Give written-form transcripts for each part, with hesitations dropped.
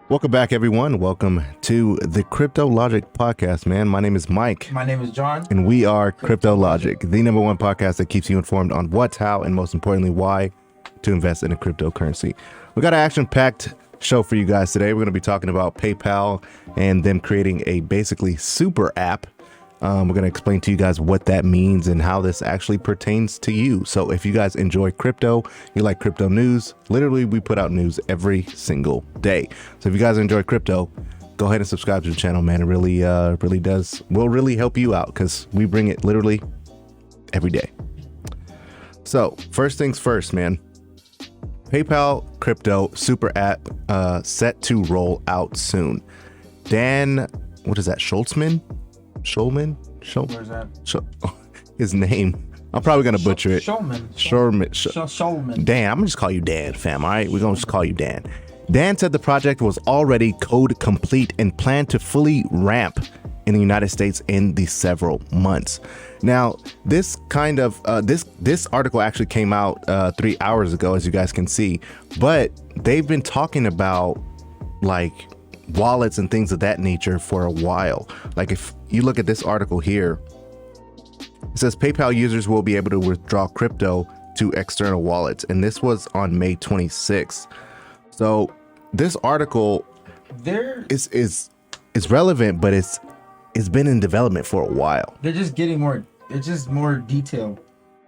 Welcome back, everyone. Welcome to the Crypto Logic podcast, man. My name is Mike. My name is John. And we are Crypto Logic, the number one podcast that keeps you informed on what, how, and most importantly, why to invest in a cryptocurrency. We got an action-packed show for you guys today. We're going to be talking about PayPal and them creating a basically super app. We're going to explain to you guys what that means and how this actually pertains to you. So if you guys enjoy crypto, you like crypto news, literally we put out news every single day. So if you guys enjoy crypto, go ahead and subscribe to the channel, man. It really will really help you out because we bring it literally every day. So first things first, man. PayPal crypto super app set to roll out soon. Dan, what is that? Schultzman? Where's that? His name. I'm probably gonna butcher it. Schulman. Dan, I'm gonna just call you Dan, fam. All right, we're gonna just call you Dan. Dan said the project was already code complete and planned to fully ramp in the United States in the several months. Now, this kind of this article actually came out 3 hours ago, as you guys can see, but they've been talking about like wallets and things of that nature for a while. Like if you look at this article here, it says PayPal users will be able to withdraw crypto to external wallets, and this was on May 26th. So this article is relevant, but it's been in development for a while. They're just getting more. It's just more detail.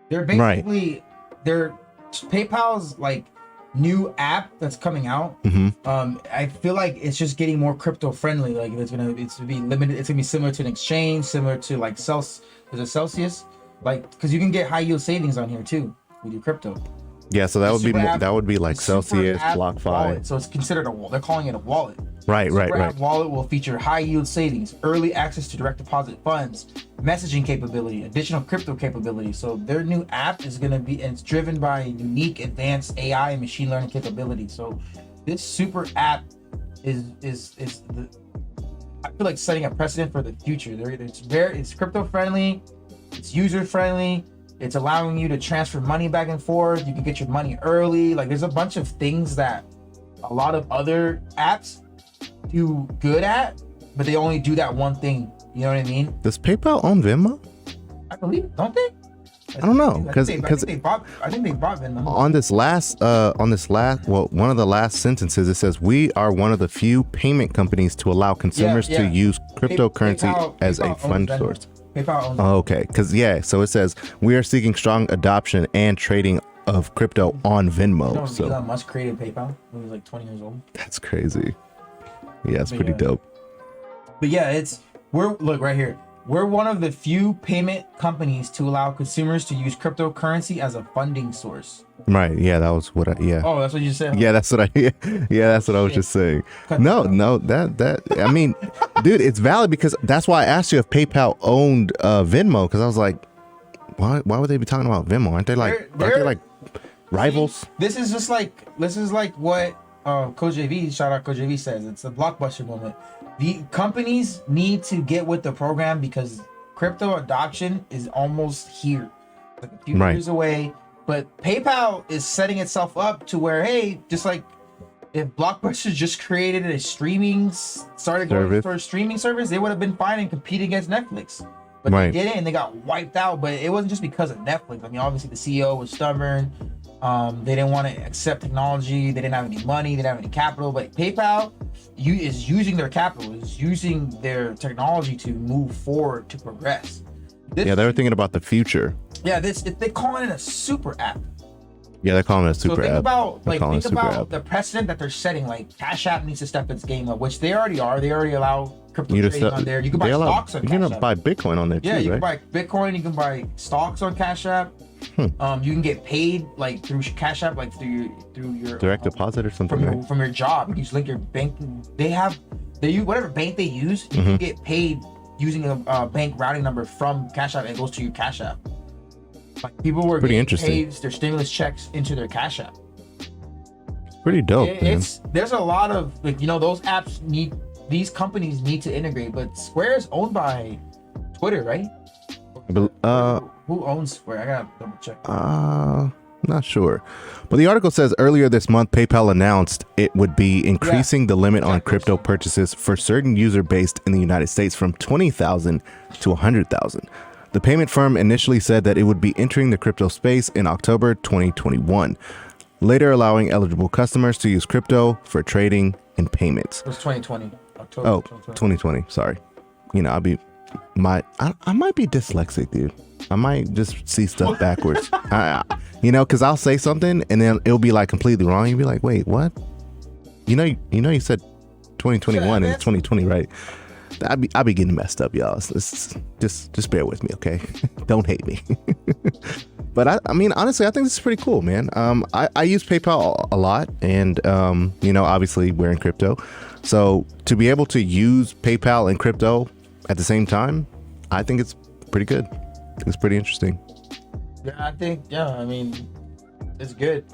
They're basically they're PayPal's like new app that's coming out. I feel like it's just getting more crypto friendly. Like it's gonna be limited. It's gonna be similar to an exchange, similar to like Celsius, like because you can get high yield savings on here too with your crypto. Yeah, so that would be like Celsius, BlockFi. Wallet. So it's considered a wallet. They're calling it a wallet. Right. Wallet will feature high yield savings, early access to direct deposit funds, messaging capability, additional crypto capability. So their new app is going to be, and it's driven by unique advanced AI and machine learning capability. So this super app is I feel like setting a precedent for the future. It's crypto friendly, it's user friendly. It's allowing you to transfer money back and forth. You can get your money early. Like there's a bunch of things that a lot of other apps do good at, but they only do that one thing. You know what I mean? Does PayPal own Venmo? I believe, don't they? I don't know, because I think they bought Venmo. On this last, one of the last sentences, it says we are one of the few payment companies to allow consumers to use cryptocurrency as a fund source. PayPal owns okay, so it says we are seeking strong adoption and trading of crypto on Venmo. You know, so Elon Musk created PayPal when he was like 20 years old. That's crazy. Yeah, it's pretty dope. But yeah, look right here. We're one of the few payment companies to allow consumers to use cryptocurrency as a funding source. Right. Yeah, that was what Oh, that's what you said? Yeah, that's what I was just saying. No, that I mean, dude, it's valid because that's why I asked you if PayPal owned Venmo, because I was like, why would they be talking about Venmo? Aren't they like rivals? This is like what Coach JV, shout out Coach JV, says. It's a blockbuster moment. The companies need to get with the program because crypto adoption is almost here. Like a few years away. But PayPal is setting itself up to where, hey, just like if Blockbuster just created a streaming service, they would have been fine and compete against Netflix. But they didn't, and they got wiped out. But it wasn't just because of Netflix. I mean, obviously the CEO was stubborn. They didn't want to accept technology. They didn't have any money. They didn't have any capital. But PayPal is using their capital, is using their technology to move forward, to progress. They were thinking about the future. Yeah, they're calling it a super app. Yeah, they're calling it a super app. Think about the precedent that they're setting. Like Cash App needs to step its game up, which they already are. They already allow crypto trading on there. You can buy stocks on Cash App. You can buy Bitcoin on there too, you can buy Bitcoin. You can buy stocks on Cash App. You can get paid like through Cash App, like through your direct deposit or something from your job. You just link your bank. They use whatever bank they use. You can get paid using a bank routing number from Cash App, and it goes to your Cash App. Like people were getting paid their stimulus checks into their Cash App. Pretty dope. There's a lot of those apps these companies need to integrate, but Square is owned by Twitter, right? Who owns Square? I gotta double check. not sure. But the article says earlier this month, PayPal announced it would be increasing the limit on crypto purchases for certain user based in the United States from 20,000 to 100,000. The payment firm initially said that it would be entering the crypto space in October 2021, later allowing eligible customers to use crypto for trading and payments. It was 2020. October. Oh, 2020. Sorry. You know, I might be dyslexic, dude. I might just see stuff backwards. Because I'll say something and then it'll be like completely wrong. You'll be like, wait, what? You said 2021 and it's 2020, right? I'll be getting messed up, y'all. So just bear with me, okay? Don't hate me. But I mean, honestly, I think this is pretty cool, man. I use PayPal a lot, and obviously we're in crypto, so to be able to use PayPal and crypto at the same time, I think it's pretty good. It's pretty interesting. Yeah, I mean, it's good.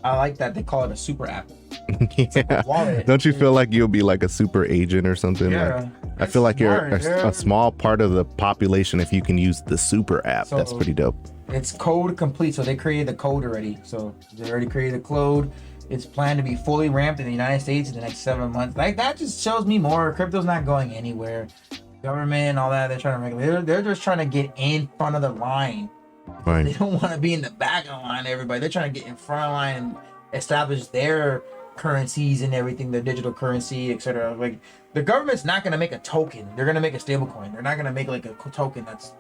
I like that they call it a super app. Yeah. Wallet. Don't you feel like you'll be like a super agent or something? Yeah. Like, I feel like you're a small part of the population if you can use the super app. So that's pretty dope. It's code complete. So they created the code already. So they already created the code. It's planned to be fully ramped in the United States in the next 7 months. Like, that just shows me more. Crypto's not going anywhere. Government, all that, they're trying to regulate. They're just trying to get in front of the line. Right. They don't want to be in the back of the line, everybody. They're trying to get in front of the line and establish their currencies and everything, their digital currency, etc. Like, the government's not going to make a token. They're going to make a stable coin. They're not going to make like a token that's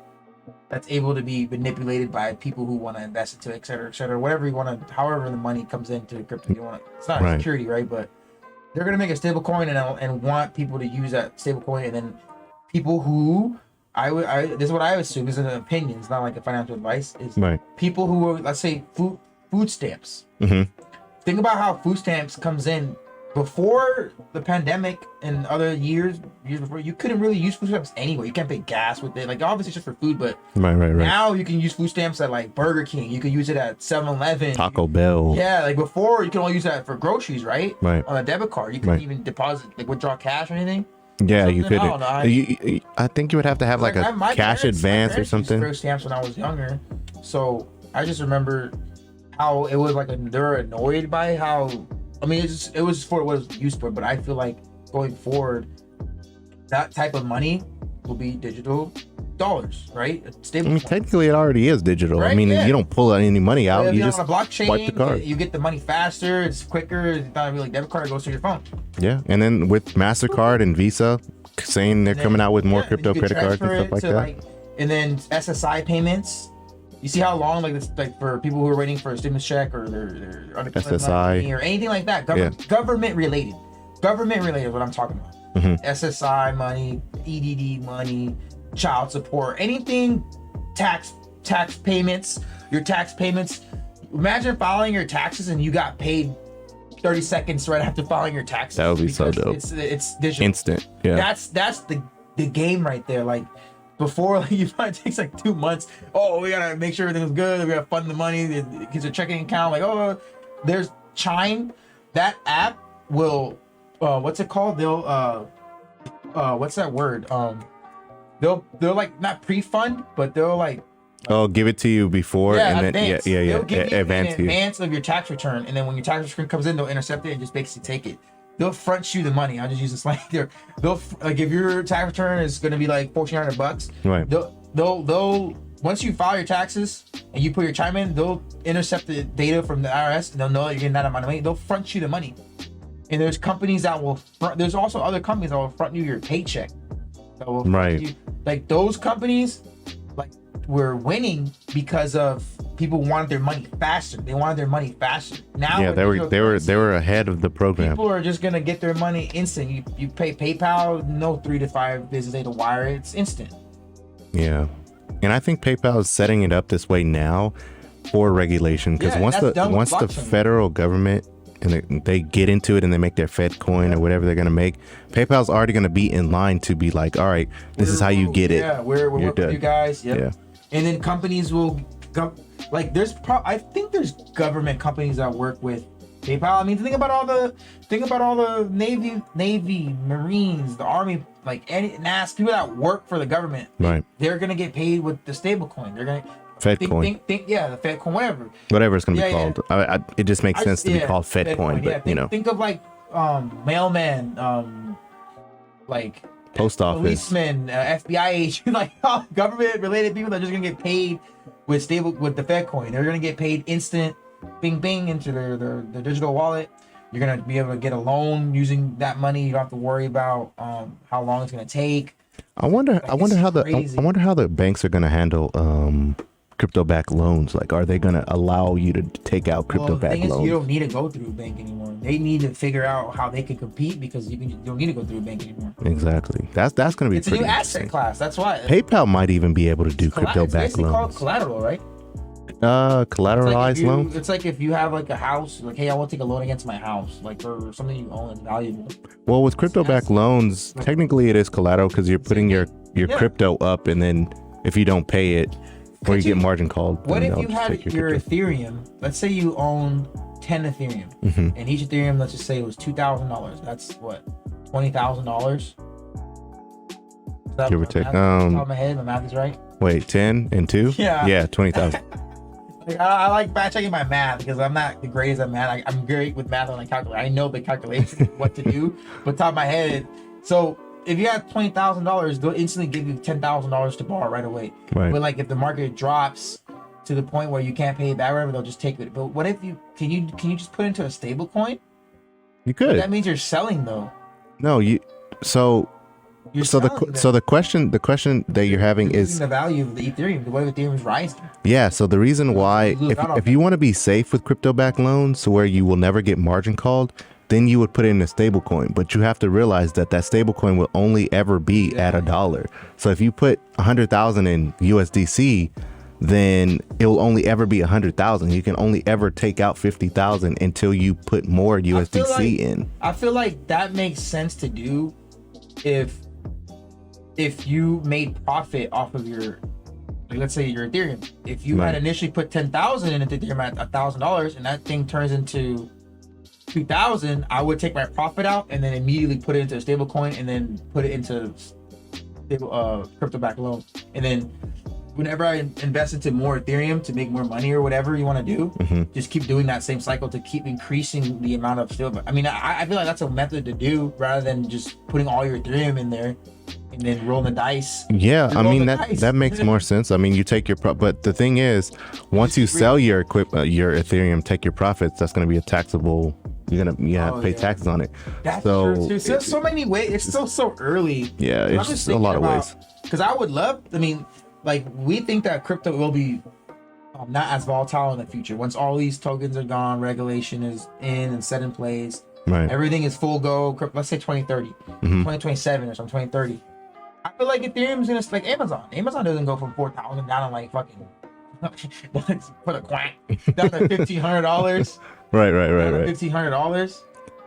able to be manipulated by people who want to invest into, etc. Whatever you want to, however the money comes into crypto, you want. It's not security, right? But they're going to make a stable coin and want people to use that stable coin, and then people who this is what I assume, is an opinion, it's not like a financial advice, is people who are, let's say, food stamps. Mm-hmm. Think about how food stamps comes in. Before the pandemic and other years before, you couldn't really use food stamps anywhere. You can't pay gas with it. Like, obviously just for food, but now you can use food stamps at like Burger King. You can use it at 7-Eleven. Taco Bell. Yeah, like before you can only use that for groceries, right? Right. On a debit card. You couldn't even deposit, like withdraw cash or anything. Yeah, you couldn't. I think you would have to have like a cash advance or something. Used food stamps when I was younger, so I just remember how it was like they're annoyed by how. I mean, it was for what it was used for, but I feel like going forward, that type of money will be digital dollars, right? Stable. I mean, technically, it already is digital. Right? I mean, you don't pull any money out. You just on a blockchain, swipe the card. You get the money faster. It's quicker. It's not really debit card. It goes to your phone. Yeah, and then with MasterCard and Visa saying they're coming out with more crypto credit cards and stuff like that. And then SSI payments. You see how long, like this, like for people who are waiting for a stimulus check or their unemployment money or anything like that, government related is what I'm talking about. Mm-hmm. SSI money, EDD money, child support, anything, tax payments, your tax payments. Imagine filing your taxes and you got paid 30 seconds right after filing your taxes. That would be so dope. It's digital. Instant. Yeah. That's the game right there. Like, before, like, it takes like 2 months. Oh, we gotta make sure everything's good. We gotta fund the money. It's a checking account. Like, oh, there's Chime. That app will, what's it called? They'll, what's that word? They'll like not pre-fund, but they'll like. Give it to you before and then advance. They'll give you advance in advance of your tax return, and then when your tax return comes in, they'll intercept it and just basically take it. They'll front you the money. I'll just use this like there. They'll like, if your tax return is gonna be like $1,400, right? They'll once you file your taxes and you put your Chime in, they'll intercept the data from the IRS and they'll know you're getting that amount of money. They'll front you the money. And there's companies that will there's also other companies that will front you your paycheck. That will front you. Like, those companies, like, were winning because of people wanted their money faster. They wanted their money faster. Now they were ahead of the program. People are just gonna get their money instant. You pay PayPal, no 3 to 5 business day to wire it. It's instant. Yeah, and I think PayPal is setting it up this way now for regulation, because once the federal government and they get into it and they make their Fed coin or whatever they're gonna make, PayPal's already gonna be in line to be like, all right, this is how you get it. Yeah, we're working with you guys. Yep. Yeah. And then companies will like, I think there's government companies that work with PayPal. I mean, think about all the Navy, Marines, the Army, like any NASA, people that work for the government. Right. They're gonna get paid with the stable coin. Fed coin. Yeah, the Fed coin, Whatever it's gonna be Yeah, called. It just makes sense to be called Fed coin, but think of like mailman, like post office. policemen, FBI agent, like government related people that are just gonna get paid with the Fed coin. They're gonna get paid instant, bing bing into their digital wallet. You're gonna be able to get a loan using that money. You don't have to worry about how long it's gonna take. I wonder how the banks are gonna handle crypto-backed loans. Like, are they gonna allow you to take out crypto-backed loans? You don't need to go through a bank anymore. They need to figure out how they can compete because you don't need to go through a bank anymore. Exactly. That's gonna be. It's a new asset class. That's why PayPal might even be able to do crypto-backed loans. Called collateral, right? Collateralized loans. It's like if you have like a house, like, hey, I want to take a loan against my house, like for something you own and valuable. Well, with crypto-backed loans, technically it is collateral because you're putting your crypto up, and then if you don't pay it, or you get margin called. What if you had your Ethereum? Let's say you own 10 Ethereum, and each Ethereum, let's just say it was $2,000. That's what, $20,000. Give or take. Top of my head, my math is right. Wait, 10 and 2? Yeah, 20,000. I like fact checking my math because I'm not the greatest at math. I'm great with math on a calculator. I know the calculation, what to do, but top of my head. So if you have $20,000, they'll instantly give you $10,000 to borrow right away. Right. But like if the market drops to the point where you can't pay it back, whatever, they'll just take it. But what if can you just put it into a stable coin? You could. But that means you're selling though. No, the question that you're having is the value of the Ethereum, the way Ethereum is rising. Yeah, so the reason why, if you want to be safe with crypto-backed loans, so where you will never get margin called, then you would put it in a stable coin. But you have to realize that stable coin will only ever be at $1. So if you put 100,000 in USDC, then it will only ever be 100,000. You can only ever take out 50,000 until you put more USDC in. I feel like that makes sense to do if you made profit off of your, like, let's say your Ethereum. If you had initially put 10,000 in Ethereum at $1,000 and that thing turns into 2,000, I would take my profit out and then immediately put it into a stable coin and then put it into stable crypto-backed loan. And then whenever I invest into more Ethereum to make more money or whatever you want to do, just keep doing that same cycle to keep increasing the amount of stable. I mean, I feel like that's a method to do rather than just putting all your Ethereum in there and then rolling the dice. Yeah, I mean that makes more sense. I mean, you take your but the thing is, once you sell your your Ethereum, take your profits, that's going to be a taxable. You have to pay taxes on it. That's true too. So many ways. It's still so early. Yeah, it's just a lot of ways. Because I would love. I mean, like, we think that crypto will be not as volatile in the future once all these tokens are gone, regulation is in and set in place. Right. Everything is full go. Let's say 2030, 2027 or something, 2030. I feel like Ethereum's gonna, like Amazon. Amazon doesn't go from 4,000 down to like fucking put a quack down to $1,500. Right. $1,500.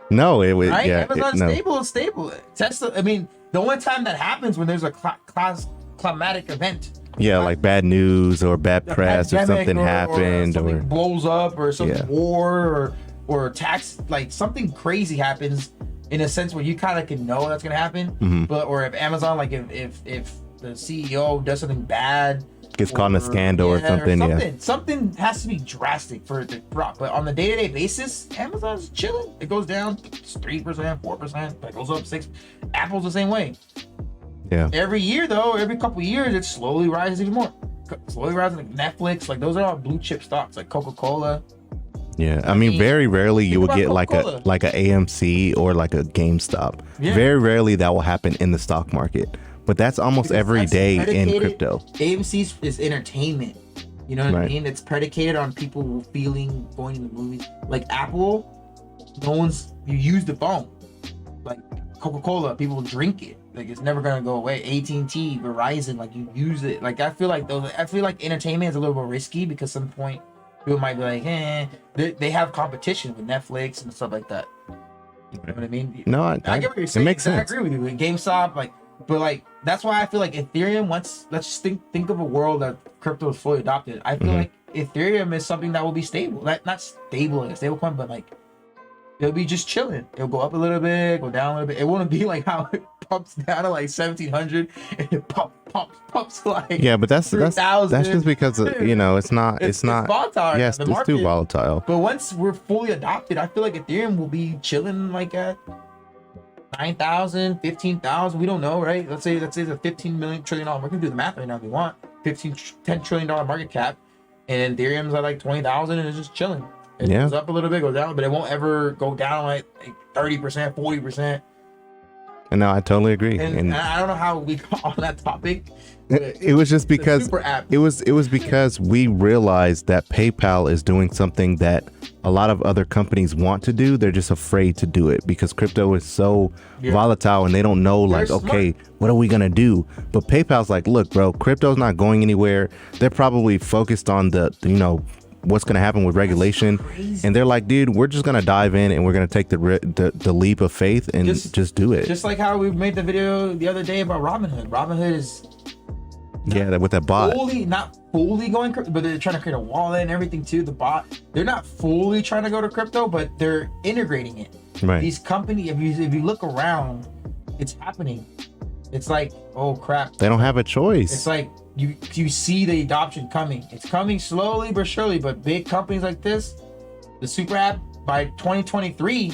No, it was right. Yeah, Amazon's stable. Tesla. I mean, the only time that happens when there's a climatic event. Yeah, like bad news or bad press or something happened or something blows up or some war or tax, like something crazy happens. In a sense where you kind of can know that's gonna happen, but or if Amazon, like if the CEO does something bad, gets caught in a scandal or something, something has to be drastic for it to drop. But on the day-to-day basis, Amazon's chilling. It goes down 3%, 4%, it goes up 6%. Apple's the same way. Yeah. Every year though, every couple of years, it slowly rises even more. Slowly rising, like Netflix, like those are all blue chip stocks, like Coca-Cola. Yeah, I mean, very rarely you will get like a AMC or like a GameStop. Yeah. Very rarely that will happen in the stock market, but that's almost every day in crypto. AMC is entertainment. You know what I mean? It's predicated on people feeling going to the movies. Like Apple, you use the phone. Like Coca-Cola, people drink it. Like it's never gonna go away. AT&T, Verizon, like you use it. Like I feel like entertainment is a little more risky because some point people might be like, they have competition with Netflix and stuff like that. You know what I mean? No, I get what you're saying. It makes sense. I agree with you. With GameStop, but that's why I feel like Ethereum. Let's just think of a world that crypto is fully adopted. I feel like Ethereum is something that will be stable. Not stable like a stable coin, but like it'll be just chilling. It'll go up a little bit, go down a little bit. It won't be like how pumps down to like 1,700, and it pumps like Yeah, but that's 3,000. just because you know it's not volatile. yes, the it's market. too volatile. But once we're fully adopted, I feel like Ethereum will be chilling like at 9,000, 15,000. We don't know, right? Let's say it's a $15 trillion. We can do the math right now if we want. $10 trillion market cap, and Ethereum's at like 20,000, and it's just chilling. It goes up a little bit, goes down, but it won't ever go down like 30%, 40%. And no, I totally agree. And I don't know how we got on that topic. It was just because super app. it was because we realized that PayPal is doing something that a lot of other companies want to do. They're just afraid to do it because crypto is so volatile and they don't know like, okay, what are we gonna do? But PayPal's like, look, bro, crypto's not going anywhere. They're probably focused on the what's going to happen with regulation, and they're like, dude, we're just going to dive in and we're going to take the leap of faith and just do it. Just like how we made the video the other day about Robinhood. Robinhood is with that bot, not fully going, but they're trying to create a wallet and everything too. The bot, they're not fully trying to go to crypto, but they're integrating it. Right. These companies, if you look around, it's happening. It's like, oh crap, they don't have a choice. It's like you see the adoption coming. It's coming slowly but surely. But big companies like this, the super app, by 2023,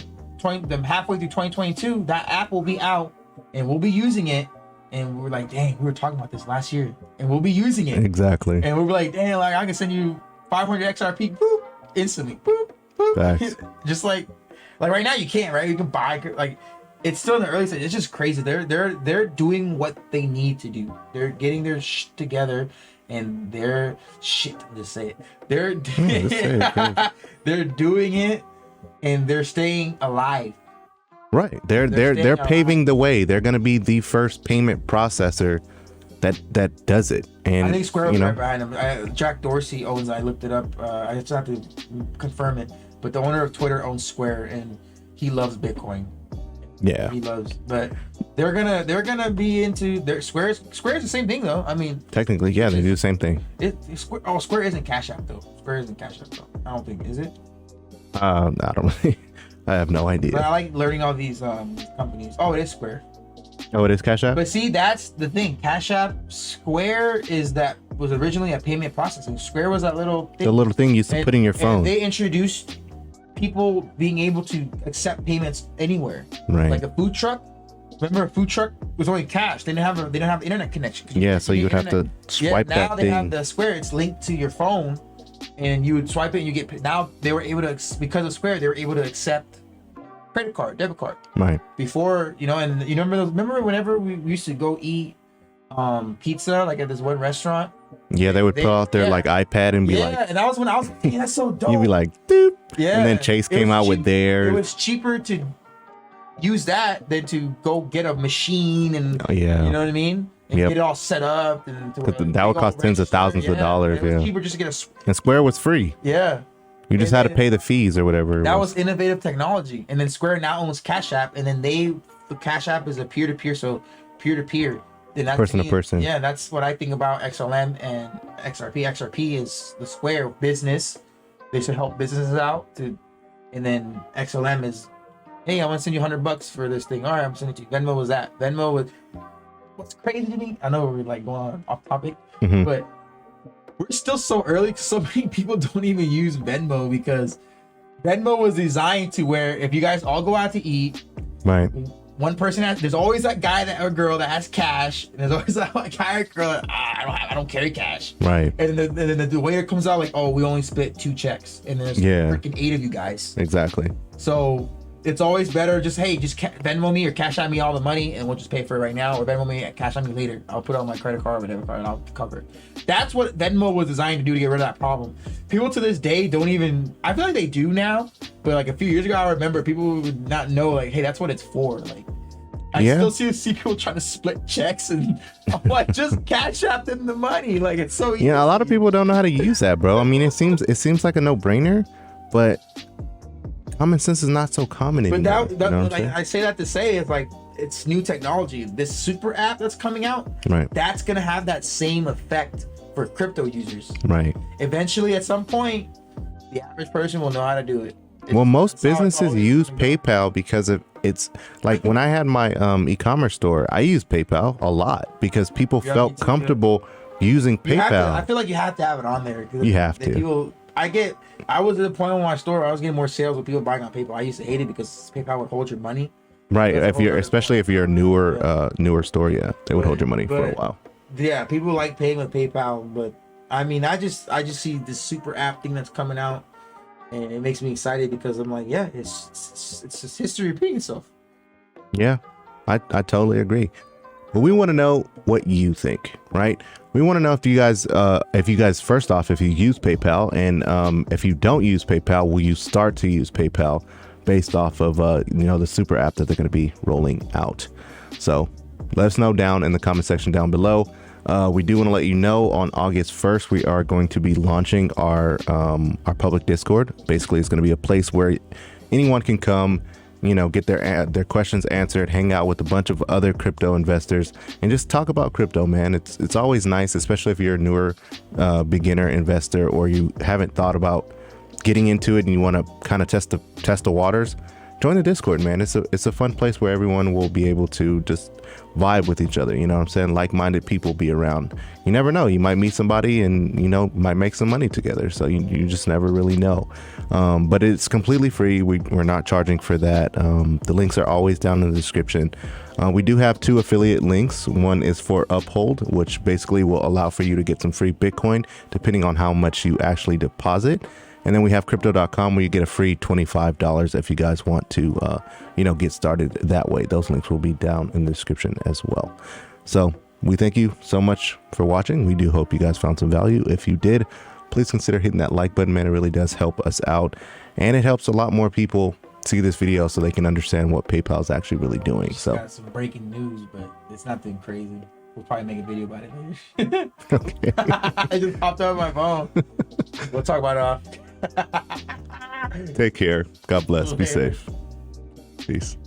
halfway through 2022, that app will be out and we'll be using it. And we're like, dang, we were talking about this last year, and we'll be using it. Exactly. And we're like, dang, like I can send you 500 XRP, boop, instantly, boop, boop. Facts. Just like right now you can't, right? You can buy like. It's still in the early stage. It's just crazy. They're doing what they need to do. They're getting their shit together, and they're shit. Just say it. They're they're doing it, and they're staying alive. Right. They're paving the way. They're gonna be the first payment processor that does it. And I think Square was right behind them. Jack Dorsey owns. I looked it up. I just have to confirm it. But the owner of Twitter owns Square, and he loves Bitcoin. Yeah, he loves, but they're gonna be into their Square's the same thing though. I mean, technically, yeah, they do the same thing. Square isn't Cash App though. Square isn't Cash App though. I don't think, is it? I don't really. I have no idea. But I like learning all these companies. Oh, it is Square. Oh, it is Cash App. But see, that's the thing. Cash App, Square was originally a payment processing. Square was that little thing. The little thing you used to put in your phone. They introduced people being able to accept payments anywhere. Right. Like a food truck. Remember, a food truck was only cash. They didn't have internet connection. Yeah, so you would have to swipe that thing. Now they have the Square. It's linked to your phone, and you would swipe it and you get. Now they were able to, because of Square, they were able to accept credit card, debit card. Right. Before, and you remember whenever we used to go eat pizza, like at this one restaurant. Yeah, they would pull out their like iPad and be like. Yeah, and that was when I was like, that's so dope. You'd be like, doop. Yeah. And then Chase came out with theirs. It was cheaper to use that than to go get a machine and you know what I mean? And get it all set up. And that would cost tens of thousands of dollars. It was cheaper just to get and Square was free. Yeah. You just had to pay the fees or whatever. That was innovative technology. And then Square now owns Cash App, and then the Cash App is a peer-to-peer, so peer-to-peer. Person to person. Yeah, that's what I think about XLM and XRP. XRP is the Square business. They should help businesses out and then XLM is, hey, I want to send you $100 for this thing. All right, I'm sending it to you. Venmo was that. Venmo was, what's crazy to me, I know we're like going on off topic, but we're still so early because so many people don't even use Venmo, because Venmo was designed to where if you guys all go out to eat, right, one person there's always that guy or girl that has cash, and there's always that guy or girl that I don't carry cash. Right. And then the waiter comes out like, oh, we only split 2 checks, and there's freaking 8 of you guys. Exactly. So it's always better just Venmo me or Cash App me all the money, and we'll just pay for it right now, or Venmo me, Cash App me later. I'll put it on my credit card or debit card, and I'll cover it. That's what Venmo was designed to do, to get rid of that problem. People to this day don't even, I feel like they do now, but like a few years ago, I remember people would not know, like, hey, that's what it's for. Like, I still see people trying to split checks, and I'm like, just Cash App them the money. Like, it's so easy. Yeah, a lot of people don't know how to use that, bro. I mean, it seems like a no-brainer, but common sense is not so common anymore. But I say that to say, it's like, it's new technology. This super app that's coming out, right, that's gonna have that same effect for crypto users. Right. Eventually, at some point, the average person will know how to do it. Well, most businesses use PayPal because it's like when I had my e-commerce store, I used PayPal a lot because people Yeah, me felt too, comfortable using You have to, PayPal. I feel like you have to have it on there. 'Cause You have the to. People, I was at the point in my store where I was getting more sales with people buying on PayPal. I used to hate it because PayPal would hold your money. Right. That's a If whole you're, other especially point. if you're a newer store, yeah, they would hold your money for a But- while. Yeah, people like paying with PayPal, but I mean, I just see this super app thing that's coming out, and it makes me excited because I'm like, yeah, it's just history repeating itself. Yeah, I totally agree. But we want to know what you think, right? We want to know if you guys, first off, if you use PayPal, and if you don't use PayPal, will you start to use PayPal based off of the super app that they're going to be rolling out? So let us know down in the comment section down below. We do want to let you know on August 1st, we are going to be launching our public Discord. Basically, it's going to be a place where anyone can come, get their questions answered, hang out with a bunch of other crypto investors, and just talk about crypto, man. It's always nice, especially if you're a newer beginner investor or you haven't thought about getting into it and you want to kind of test the waters. Join the Discord, man. It's a fun place where everyone will be able to just vibe with each other. You know what I'm saying? Like-minded people be around. You never know. You might meet somebody and, might make some money together. So you just never really know. But it's completely free. We're not charging for that. The links are always down in the description. We do have 2 affiliate links. One is for Uphold, which basically will allow for you to get some free Bitcoin, depending on how much you actually deposit. And then we have crypto.com where you get a free $25 if you guys want to, get started that way. Those links will be down in the description as well. So we thank you so much for watching. We do hope you guys found some value. If you did, please consider hitting that like button, man. It really does help us out. And it helps a lot more people see this video so they can understand what PayPal is actually really doing. So Got some breaking news, but it's nothing crazy. We'll probably make a video about it later. okay. I just popped up on my phone. We'll talk about it off. Take care. God bless. Be safe. Peace.